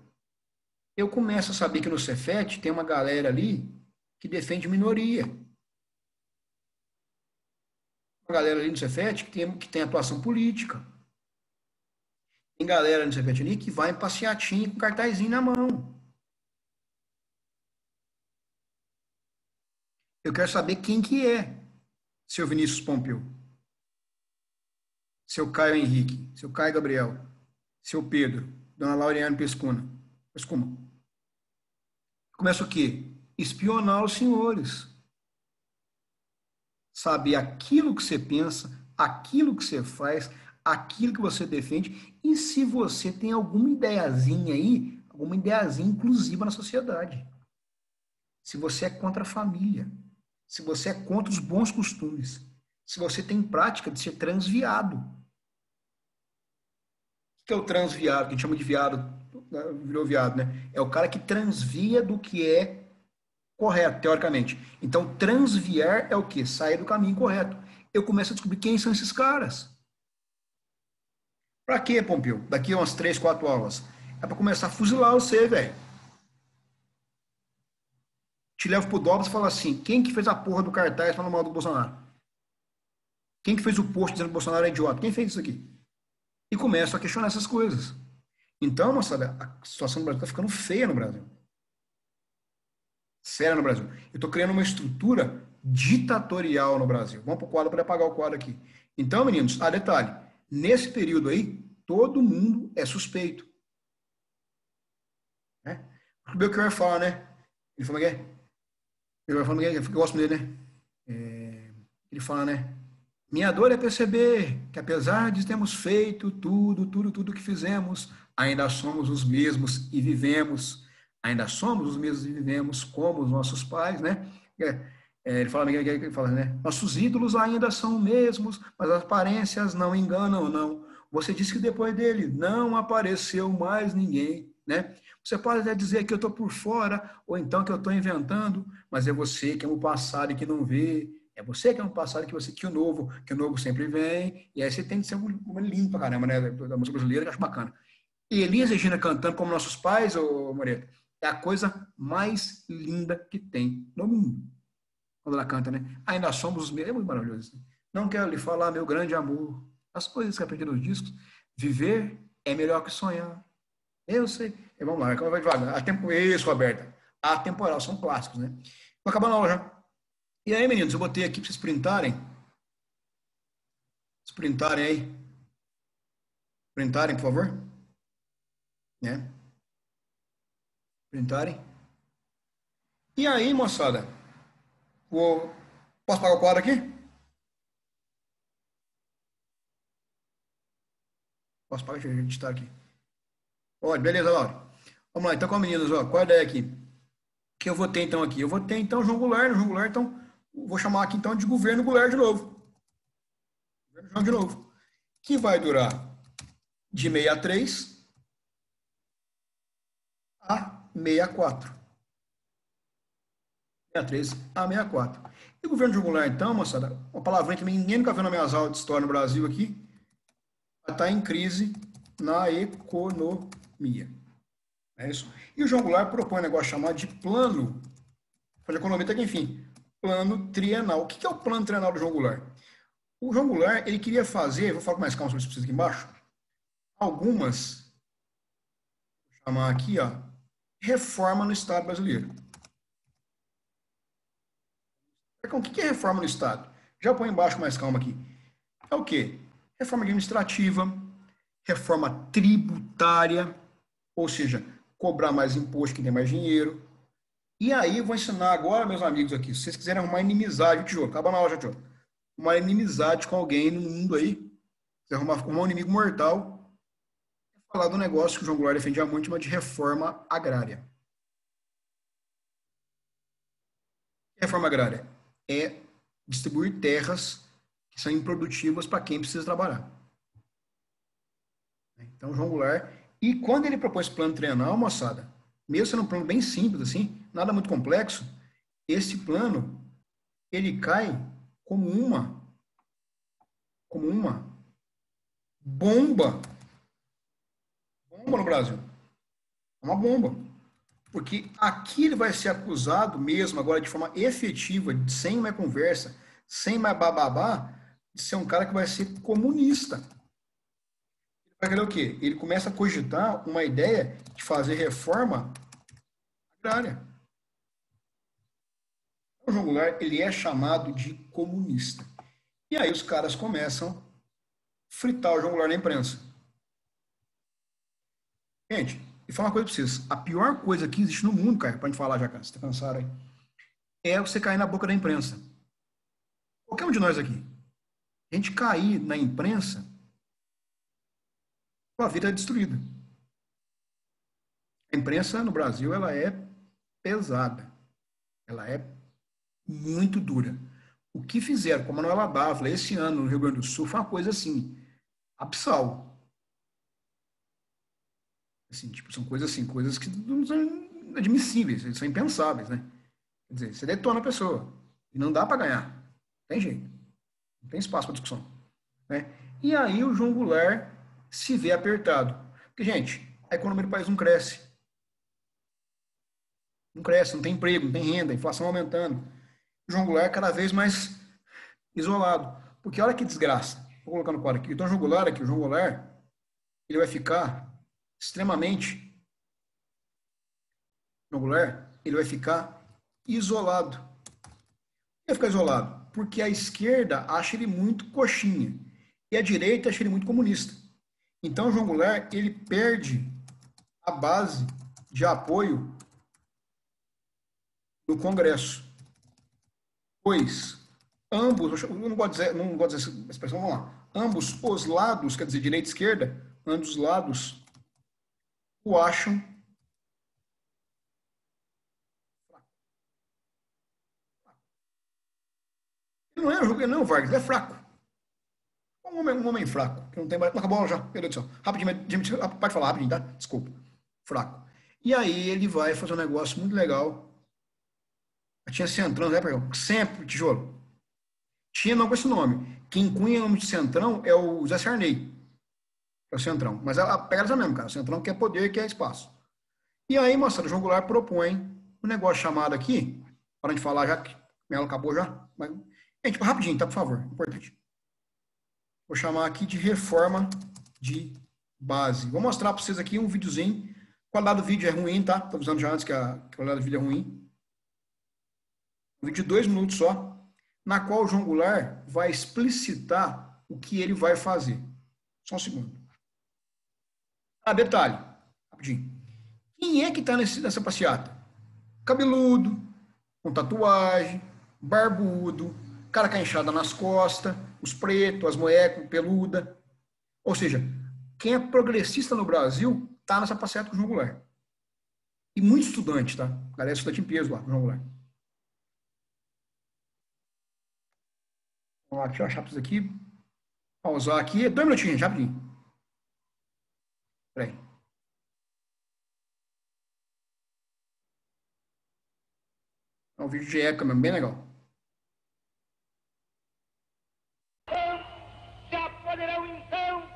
Eu começo a saber que no Cefet tem uma galera ali que defende minoria. Uma galera ali no Cefet que tem atuação política. Tem galera no Cefet ali que vai em passeatinho com cartazinho na mão. Eu quero saber quem que é seu Vinícius Pompeu, seu Caio Henrique, seu Caio Gabriel, seu Pedro, dona Laureane Pescuna. Começa o quê? Espionar os senhores. Saber aquilo que você pensa, aquilo que você faz, aquilo que você defende, e se você tem alguma ideiazinha aí, alguma ideiazinha inclusiva na sociedade. Se você é contra a família, se você é contra os bons costumes, se você tem prática de ser transviado. O que é o transviado, que a gente chama de viado, virou viado, né? É o cara que transvia do que é correto, teoricamente. Então, transviar é o quê? Sair do caminho correto. Eu começo a descobrir quem são esses caras. Pra quê, Pompeu? Daqui a umas 3, 4 aulas. É pra começar a fuzilar você, velho. Te levo pro Dobras e falo assim, quem que fez a porra do cartaz falando mal do Bolsonaro? Quem que fez o post dizendo que o Bolsonaro é idiota? Quem fez isso aqui? E começo a questionar essas coisas. Então, moçada, a situação do Brasil tá ficando feia no Brasil. Séria no Brasil. Eu estou criando uma estrutura ditatorial no Brasil. Vamos para o quadro para apagar o quadro aqui. Então, meninos, detalhe. Nesse período aí, todo mundo é suspeito. Né? O Belchior fala, né? Ele fala que é? Ele vai falando que eu gosto dele, né? Ele fala, né? Minha dor é perceber que apesar de termos feito tudo que fizemos, ainda somos os mesmos e vivemos. Ainda somos os mesmos e vivemos como os nossos pais, né? Ele fala, né? Nossos ídolos ainda são os mesmos, mas as aparências não enganam, não. Você disse que depois dele não apareceu mais ninguém, né? Você pode até dizer que eu estou por fora, ou então que eu estou inventando, mas é você que é um passado e que não vê. É você que é um passado que o novo sempre vem. E aí você tem que ser uma limpa, caramba, né? Da música brasileira, que eu acho bacana. E Elis Regina cantando como nossos pais, ô Moreira, é a coisa mais linda que tem no mundo. Quando ela canta, né? Ainda somos os mesmos, é muito maravilhoso. Não quero lhe falar, meu grande amor. As coisas que aprendi nos discos. Viver é melhor que sonhar. Eu sei. E vamos lá, vai devagar. Isso, Roberta. Atemporal, são clássicos, né? Vou acabando a aula já. E aí, meninos, eu botei aqui para vocês printarem. Vocês printarem aí. Printarem, por favor. Né? Printarem. E aí, moçada? Vou... Posso pagar o quadro aqui? Posso pagar? Deixa eu editar aqui. Olha, beleza, Laura. Vamos lá, então com as meninas, ó. Qual a ideia aqui? Que eu votei então aqui? Eu votei então João Goulart, João Goulart, então vou chamar aqui então de governo Goulart de novo. Governo João de novo. Que vai durar de 63 a 64. 63 a 64. E o governo João Goulart, então, moçada, uma palavrinha que ninguém nunca viu nas minhas aulas de história no Brasil aqui, está em crise na economia. É isso. E o João Goulart propõe um negócio chamado de plano, para a economia até que enfim, plano trienal. O que é o plano trienal do João Goulart? O João Goulart, ele queria fazer, vou falar com mais calma sobre isso aqui embaixo, algumas, vou chamar aqui, ó, reforma no Estado brasileiro. O que é reforma no Estado? Já põe embaixo com mais calma aqui. É o quê? Reforma administrativa, reforma tributária, ou seja, cobrar mais imposto que tem mais dinheiro. E aí eu vou ensinar agora, meus amigos aqui, se vocês quiserem arrumar inimizade, tijolo, acaba na hora, tijolo. Uma inimizade com alguém no mundo aí, você arrumar um inimigo mortal, falar do negócio que o João Goulart defendia muito, chama de reforma agrária. Reforma agrária é distribuir terras que são improdutivas para quem precisa trabalhar. Então, João Goulart, e quando ele propôs esse plano trienal, moçada, mesmo sendo um plano bem simples, assim, nada muito complexo, esse plano, ele cai como uma bomba no Brasil. É uma bomba. Porque aqui ele vai ser acusado mesmo, agora de forma efetiva, sem mais conversa, sem mais bababá, de ser um cara que vai ser comunista. Ele vai querer o quê? Ele começa a cogitar uma ideia de fazer reforma agrária. O João Goulart, ele é chamado de comunista. E aí os caras começam a fritar o João Goulart na imprensa. Gente, e falar uma coisa pra vocês. A pior coisa que existe no mundo, cara, pra gente falar já, cara, você tá cansado aí, é você cair na boca da imprensa. Qualquer um de nós aqui. A gente cair na imprensa, a vida é destruída. A imprensa no Brasil, ela é pesada. Ela é muito dura. O que fizeram com a Manuela Dávila esse ano no Rio Grande do Sul foi uma coisa assim, abissal. Assim, tipo, são coisas assim, coisas que não são admissíveis, são impensáveis, né? Quer dizer, você detona a pessoa e não dá para ganhar. Não tem jeito. Não tem espaço para discussão. Né? E aí o João Goulart se vê apertado. Porque, gente, a economia do país não cresce. Não cresce, não tem emprego, não tem renda, a inflação aumentando. O João Goulart é cada vez mais isolado. Porque olha que desgraça. Vou colocar no quadro aqui. Então, o João Goulart aqui, o João Goulart, ele vai ficar extremamente... O João Goulart, ele vai ficar isolado. Ele vai ficar isolado porque a esquerda acha ele muito coxinha e a direita acha ele muito comunista. Então, o João Goulart, ele perde a base de apoio no Congresso. Pois ambos, eu não gosto de dizer essa expressão, vamos lá, ambos os lados, quer dizer, direita e esquerda, ambos os lados o acham fraco. Não é não, Vargas, ele é fraco. Um homem fraco, que não tem mais. Acabou já, meu Deus do céu. Rapidinho, pode falar rapidinho, tá? Desculpa. Fraco. E aí ele vai fazer um negócio muito legal. Tinha Centrão, né, sempre tijolo. Tinha não com esse nome. Quem cunha o nome de Centrão é o Zé Sarney. É o Centrão. Mas a pegada é essa mesmo, cara. O Centrão quer poder e quer espaço. E aí, moçada, o João Goulart propõe um negócio chamado aqui, para a gente falar já, que ela acabou já. Mas, gente, rapidinho, tá, por favor. Importante. Vou chamar aqui de reforma de base. Vou mostrar para vocês aqui um videozinho. A qualidade do vídeo é ruim, tá? Tô avisando já antes que a qualidade do vídeo é ruim. Um vídeo de 2 minutos só, na qual o João Goulart vai explicitar o que ele vai fazer. Só um segundo. Detalhe, rapidinho. Quem é que está nessa passeata? Cabeludo, com tatuagem, barbudo, cara com a enxada nas costas, os pretos, as moecas, peluda. Ou seja, quem é progressista no Brasil está nessa passeata com o João Goulart. E muito estudante, tá? Galera estudante em peso lá, com o João Goulart. Vamos lá, deixa eu achar para vocês aqui. Pausar aqui. 2 minutinhos, rapidinho. Espera aí. É um vídeo de época mesmo, bem legal. Já poderão então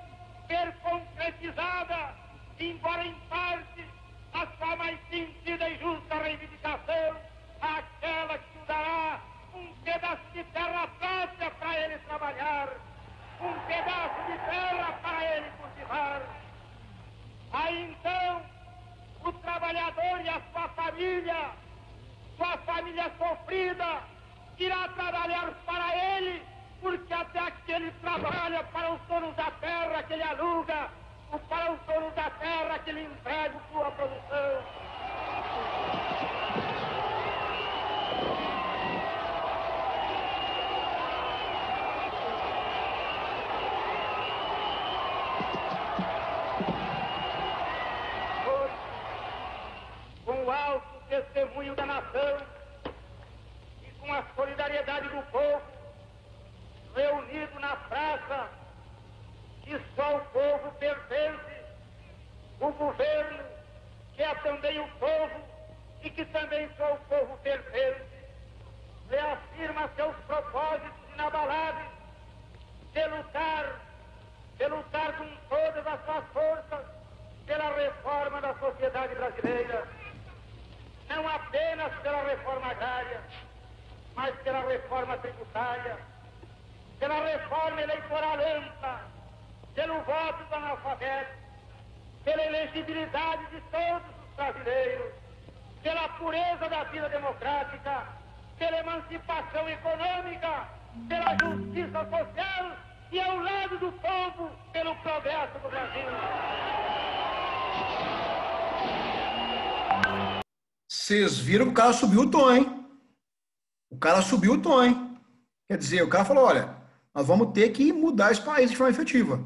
ser concretizada, embora em parte, a sua mais sentida e justa reivindicação, aquela que o dará um pedaço de terra própria para ele trabalhar, um pedaço de terra para ele cultivar. Aí então, o trabalhador e a sua família sofrida, irá trabalhar para ele, porque até que ele trabalha para os donos da terra que ele aluga, ou para os donos da terra que ele entrega sua produção. Com o alto testemunho da nação e com a solidariedade do povo, reunido na praça que só o povo pertence, o governo, que é também o povo e que também só o povo pertence, reafirma seus propósitos inabaláveis de lutar com todas as suas forças pela reforma da sociedade brasileira. Não apenas pela reforma agrária, mas pela reforma tributária, pela reforma eleitoral ampla, pelo voto do analfabeto, pela elegibilidade de todos os brasileiros, pela pureza da vida democrática, pela emancipação econômica, pela justiça social e, ao lado do povo, pelo progresso do Brasil. Vocês viram que o cara subiu o tom, hein? O cara subiu o tom, hein? Quer dizer, o cara falou, olha, nós vamos ter que mudar esse país de forma efetiva.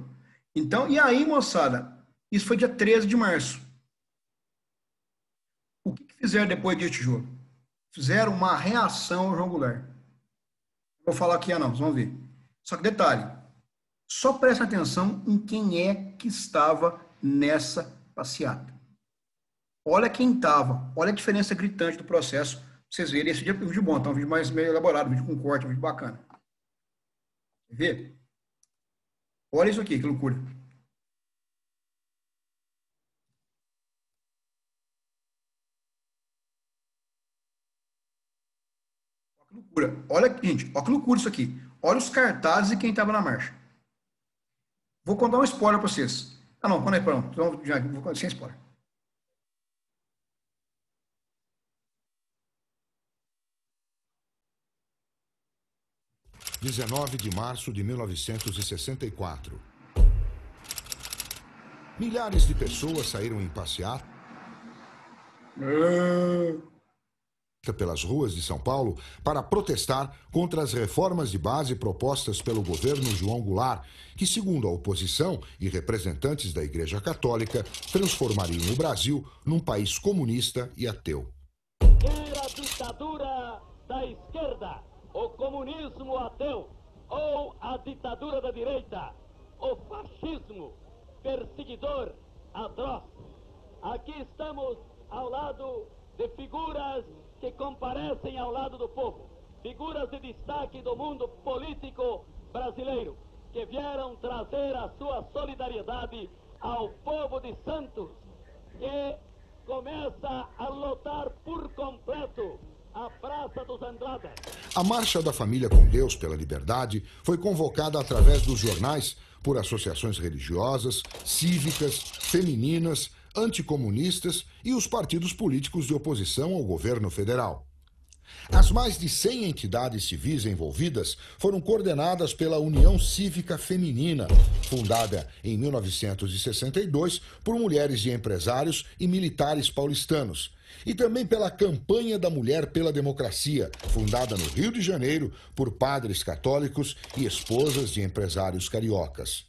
Então, e aí, moçada, isso foi dia 13 de março. O que fizeram depois deste jogo? Fizeram uma reação ao João Goulart. Não vou falar aqui, não, vocês vão ver. Só que detalhe, só presta atenção em quem é que estava nessa passeata. Olha quem estava, olha a diferença gritante do processo. Pra vocês verem, esse vídeo é um vídeo bom, tá? Um vídeo mais meio elaborado, um vídeo com corte, um vídeo bacana. Quer ver? Olha isso aqui, que loucura. Olha que loucura. Olha, gente, olha que loucura isso aqui. Olha os cartazes e quem estava na marcha. Vou contar um spoiler para vocês. Ah, não, quando é pronto. Então, já, vou sem spoiler. Dia 19 de março de 1964. Milhares de pessoas saíram em passeata pelas ruas de São Paulo para protestar contra as reformas de base propostas pelo governo João Goulart, que, segundo a oposição e representantes da Igreja Católica, transformariam o Brasil num país comunista e ateu. Era a ditadura da esquerda. o comunismo ateu ou a ditadura da direita, o fascismo perseguidor atroz. Aqui estamos ao lado de figuras que comparecem ao lado do povo, figuras de destaque do mundo político brasileiro, que vieram trazer a sua solidariedade ao povo de Santos, que começa a lotar por completo a Praça dos Andradas. A Marcha da Família com Deus pela Liberdade foi convocada através dos jornais por associações religiosas, cívicas, femininas, anticomunistas e os partidos políticos de oposição ao governo federal. As mais de 100 entidades civis envolvidas foram coordenadas pela União Cívica Feminina, fundada em 1962 por mulheres de empresários e militares paulistanos, e também pela Campanha da Mulher pela Democracia, fundada no Rio de Janeiro por padres católicos e esposas de empresários cariocas.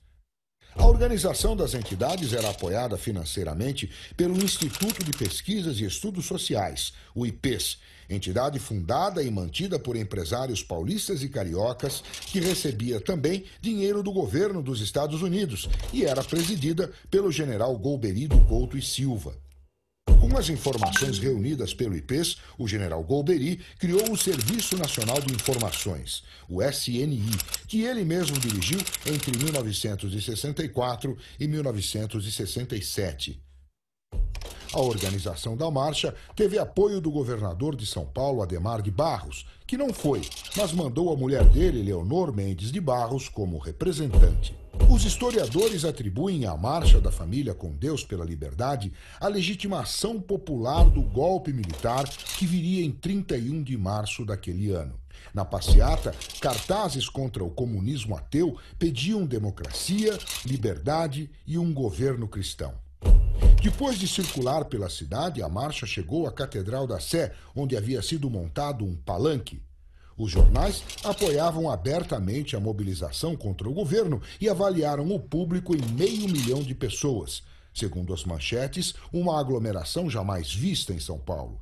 A organização das entidades era apoiada financeiramente pelo Instituto de Pesquisas e Estudos Sociais, o IPES, entidade fundada e mantida por empresários paulistas e cariocas, que recebia também dinheiro do governo dos Estados Unidos e era presidida pelo general Golbery do Couto e Silva. Com as informações reunidas pelo IPES, o general Golbery criou o Serviço Nacional de Informações, o SNI, que ele mesmo dirigiu entre 1964 e 1967. A organização da marcha teve apoio do governador de São Paulo, Adhemar de Barros, que não foi, mas mandou a mulher dele, Leonor Mendes de Barros, como representante. Os historiadores atribuem à Marcha da Família com Deus pela Liberdade a legitimação popular do golpe militar que viria em 31 de março daquele ano. Na passeata, cartazes contra o comunismo ateu pediam democracia, liberdade e um governo cristão. Depois de circular pela cidade, a marcha chegou à Catedral da Sé, onde havia sido montado um palanque. Os jornais apoiavam abertamente a mobilização contra o governo e avaliaram o público em 500 mil de pessoas. Segundo as manchetes, uma aglomeração jamais vista em São Paulo.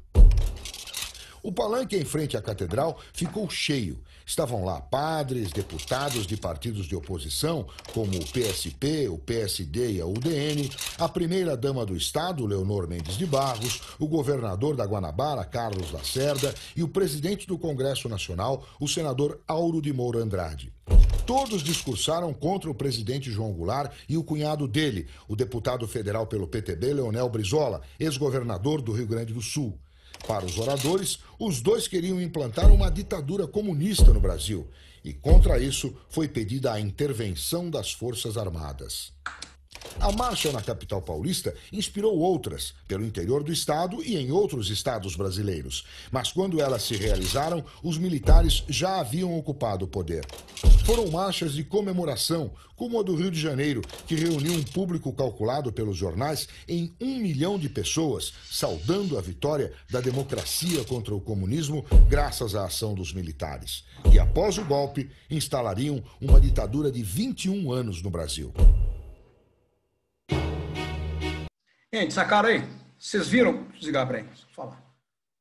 O palanque em frente à catedral ficou cheio. Estavam lá padres, deputados de partidos de oposição, como o PSP, o PSD e a UDN, a primeira-dama do Estado, Leonor Mendes de Barros, o governador da Guanabara, Carlos Lacerda, e o presidente do Congresso Nacional, o senador Auro de Moura Andrade. Todos discursaram contra o presidente João Goulart e o cunhado dele, o deputado federal pelo PTB, Leonel Brizola, ex-governador do Rio Grande do Sul. Para os oradores, os dois queriam implantar uma ditadura comunista no Brasil e, contra isso, foi pedida a intervenção das Forças Armadas. A marcha na capital paulista inspirou outras, pelo interior do estado e em outros estados brasileiros. Mas quando elas se realizaram, os militares já haviam ocupado o poder. Foram marchas de comemoração, como a do Rio de Janeiro, que reuniu um público calculado pelos jornais em 1 milhão de pessoas, saudando a vitória da democracia contra o comunismo graças à ação dos militares. E após o golpe, instalariam uma ditadura de 21 anos no Brasil. Gente, sacaram aí? Vocês viram? Deixa eu desligar para aí, deixa eu falar.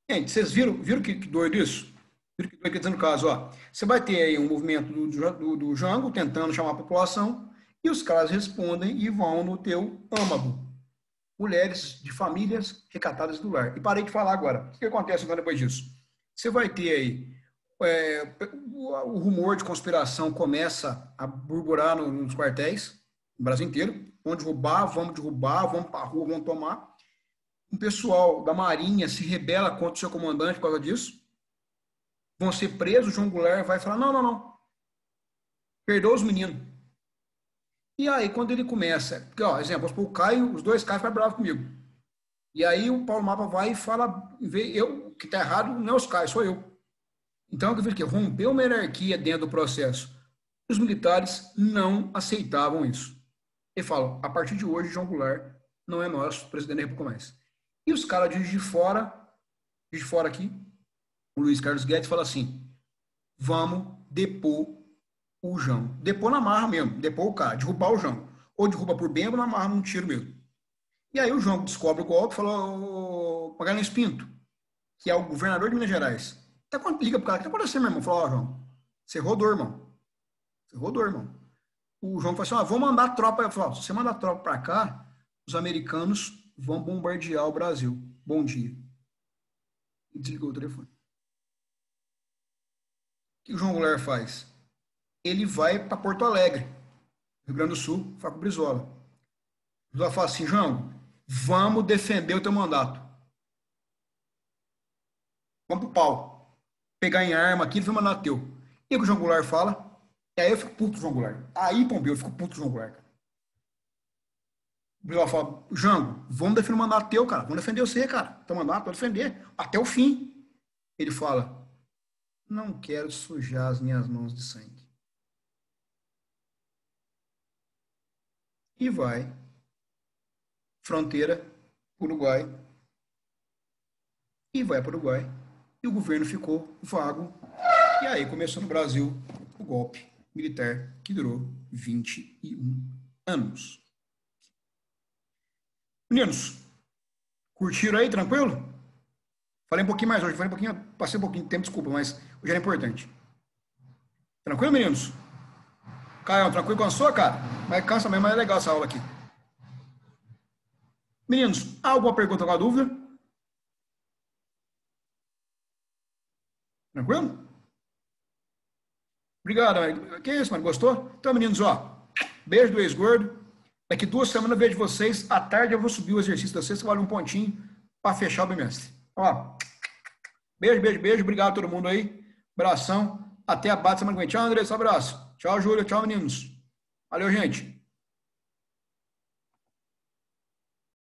Gente, vocês viram que doido isso? Viram que doido que dizer no caso, ó. Você vai ter aí um movimento do Jango tentando chamar a população e os caras respondem e vão no teu âmago. Mulheres de famílias recatadas do lar. E parei de falar agora. O que acontece agora depois disso? Você vai ter aí o rumor de conspiração começa a burburar nos quartéis, no Brasil inteiro. Vão derrubar, vamos para a rua, vamos tomar. Um pessoal da Marinha se rebela contra o seu comandante por causa disso. Vão ser presos, o João Goulart vai falar, não. Perdoa os meninos. E aí, quando ele começa, porque, ó, exemplo, o Caio, os dois Caios ficam bravos comigo. E aí o Paulo Mapa vai e fala, eu, que tá errado, não é os Caios, sou eu. Então, eu fiz o quê? Rompeu uma hierarquia dentro do processo. Os militares não aceitavam isso. Ele fala, a partir de hoje, João Goulart não é nosso presidente da República mais. E os caras de fora aqui, o Luiz Carlos Guedes fala assim, vamos depor o João. Depor na marra mesmo, depor o cara, derrubar o João. Ou derruba por bem ou na marra, num tiro mesmo. E aí o João descobre o golpe e fala, Magalhães Pinto, que é o governador de Minas Gerais, Até quando liga pro cara, o que tá acontecendo, meu irmão? Fala, ó, João, você rodou, irmão. Você rodou, irmão. O João falou assim, ó, vou mandar tropa. Eu falei, ó, se você mandar tropa pra cá, os americanos vão bombardear o Brasil. Bom dia. E desligou o telefone. O que o João Goulart faz? Ele vai para Porto Alegre, Rio Grande do Sul, fala com o Brizola. O Brizola fala assim, João, vamos defender o teu mandato. Vamos pro pau. Pegar em arma aqui, ele vai mandar teu. E o que o João Goulart fala? E aí eu fico puto do João Goulart. Aí, Pompeu, eu fico puto do João Goulart. Cara. O Brizola fala, Jango, vamos defender o mandato teu, cara. Vamos defender você, cara. Teu mandato, vamos defender. Até o fim. Ele fala, não quero sujar as minhas mãos de sangue. E vai. Fronteira, Uruguai. E vai para o Uruguai. E o governo ficou vago. E aí começou no Brasil o golpe militar que durou 21 anos. Meninos, curtiram aí, tranquilo? Falei um pouquinho mais hoje, passei um pouquinho de tempo, desculpa, mas hoje era importante. Tranquilo, meninos? Caio, tranquilo com a sua, cara? Mas cansa mesmo, mas é legal essa aula aqui. Meninos, alguma pergunta, alguma dúvida? Tranquilo? Obrigado, amigo. Que isso, mano? Gostou? Então, meninos, ó, beijo do ex-gordo. Daqui 2 semanas eu vejo vocês. À tarde eu vou subir o exercício da sexta, vale um pontinho para fechar o bimestre. Ó, beijo, beijo, beijo. Obrigado a todo mundo aí. Abração. Até a bate semana que vem. Tchau, André. Um abraço. Tchau, Júlia. Tchau, meninos. Valeu, gente.